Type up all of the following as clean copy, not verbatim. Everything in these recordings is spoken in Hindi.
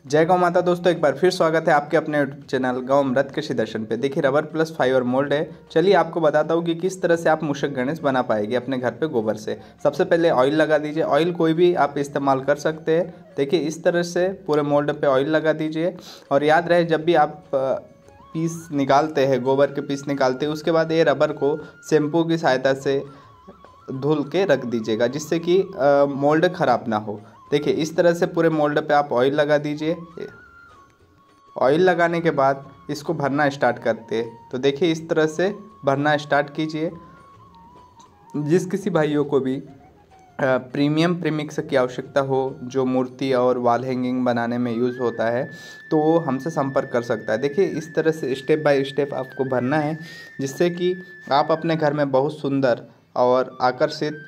जय गौ माता। दोस्तों एक बार फिर स्वागत है आपके अपने यूट्यूब चैनल गौ अमृत कृषि दर्शन पे। देखिए रबर प्लस फाइबर मोल्ड है। चलिए आपको बताता हूँ कि किस तरह से आप मूषक गणेश बना पाएंगे अपने घर पे गोबर से। सबसे पहले ऑयल लगा दीजिए। ऑयल कोई भी आप इस्तेमाल कर सकते हैं। देखिए इस तरह से पूरे मोल्ड पे ऑयल लगा दीजिए और याद रहे जब भी आप पीस निकालते हैं, गोबर के पीस निकालते हैं, उसके बाद ये रबर को शैम्पू की सहायता से धुल के रख दीजिएगा जिससे कि मोल्ड ख़राब ना हो। देखिए इस तरह से पूरे मोल्ड पे आप ऑयल लगा दीजिए। ऑयल लगाने के बाद इसको भरना स्टार्ट करते हैं। तो देखिए इस तरह से भरना स्टार्ट कीजिए। जिस किसी भाइयों को भी प्रीमियम प्रीमिक्स की आवश्यकता हो जो मूर्ति और वॉल हैंगिंग बनाने में यूज़ होता है तो वो हमसे संपर्क कर सकता है। देखिए इस तरह से स्टेप बाय स्टेप आपको भरना है जिससे कि आप अपने घर में बहुत सुंदर और आकर्षित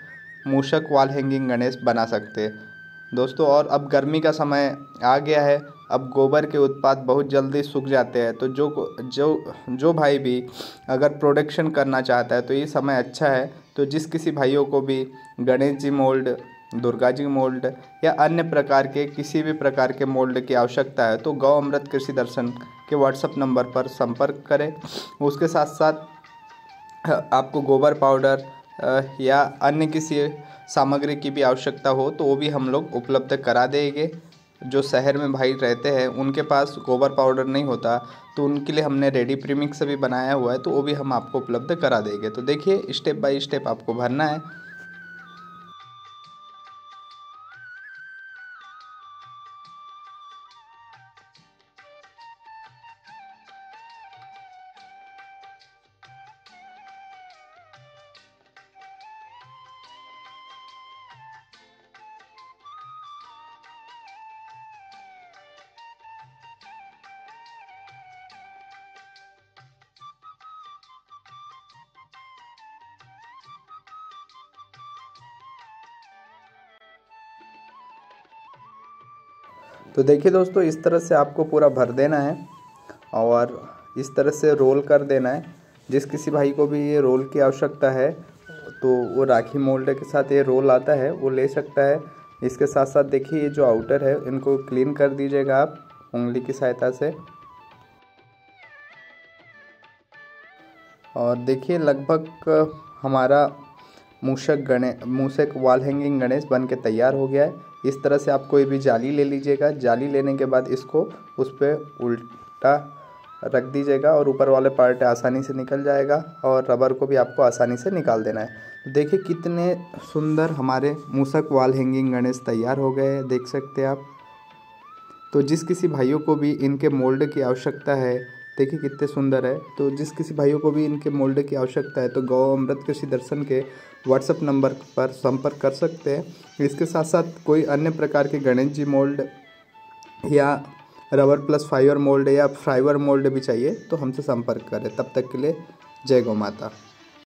मूषक वॉल हैंगिंग गणेश बना सकते हैं दोस्तों। और अब गर्मी का समय आ गया है, अब गोबर के उत्पाद बहुत जल्दी सूख जाते हैं। तो जो भाई भी अगर प्रोडक्शन करना चाहता है तो ये समय अच्छा है। तो जिस किसी भाइयों को भी गणेश जी मोल्ड, दुर्गा जी मोल्ड या अन्य प्रकार के किसी भी प्रकार के मोल्ड की आवश्यकता है तो गौ अमृत कृषि दर्शन के व्हाट्सएप नंबर पर संपर्क करें। उसके साथ साथ आपको गोबर पाउडर या अन्य किसी सामग्री की भी आवश्यकता हो तो वो भी हम लोग उपलब्ध करा देंगे। जो शहर में भाई रहते हैं उनके पास गोबर पाउडर नहीं होता तो उनके लिए हमने रेडी प्रीमिक्स भी बनाया हुआ है तो वो भी हम आपको उपलब्ध करा देंगे। तो देखिए स्टेप बाय स्टेप आपको भरना है। तो देखिए दोस्तों इस तरह से आपको पूरा भर देना है और इस तरह से रोल कर देना है। जिस किसी भाई को भी ये रोल की आवश्यकता है तो वो राखी मोल्ड के साथ ये रोल आता है वो ले सकता है। इसके साथ साथ देखिए ये जो आउटर है इनको क्लीन कर दीजिएगा आप उंगली की सहायता से। और देखिए लगभग हमारा मूषक वॉल हैंगिंग गणेश बन के तैयार हो गया है। इस तरह से आप कोई भी जाली ले लीजिएगा। जाली लेने के बाद इसको उस पर उल्टा रख दीजिएगा और ऊपर वाले पार्ट आसानी से निकल जाएगा और रबर को भी आपको आसानी से निकाल देना है। तो देखिए कितने सुंदर हमारे मूषक वॉल हैंगिंग गणेश तैयार हो गए हैं, देख सकते हैं आप। तो जिस किसी भाइयों को भी इनके मोल्ड की आवश्यकता है, देखिए कितने सुंदर है। तो जिस किसी भाइयों को भी इनके मोल्ड की आवश्यकता है तो गौ अमृत कृषि दर्शन के व्हाट्सएप नंबर पर संपर्क कर सकते हैं। इसके साथ साथ कोई अन्य प्रकार के गणेश जी मोल्ड या रबर प्लस फाइबर मोल्ड या फाइबर मोल्ड भी चाहिए तो हमसे संपर्क करें। तब तक के लिए जय गौ माता।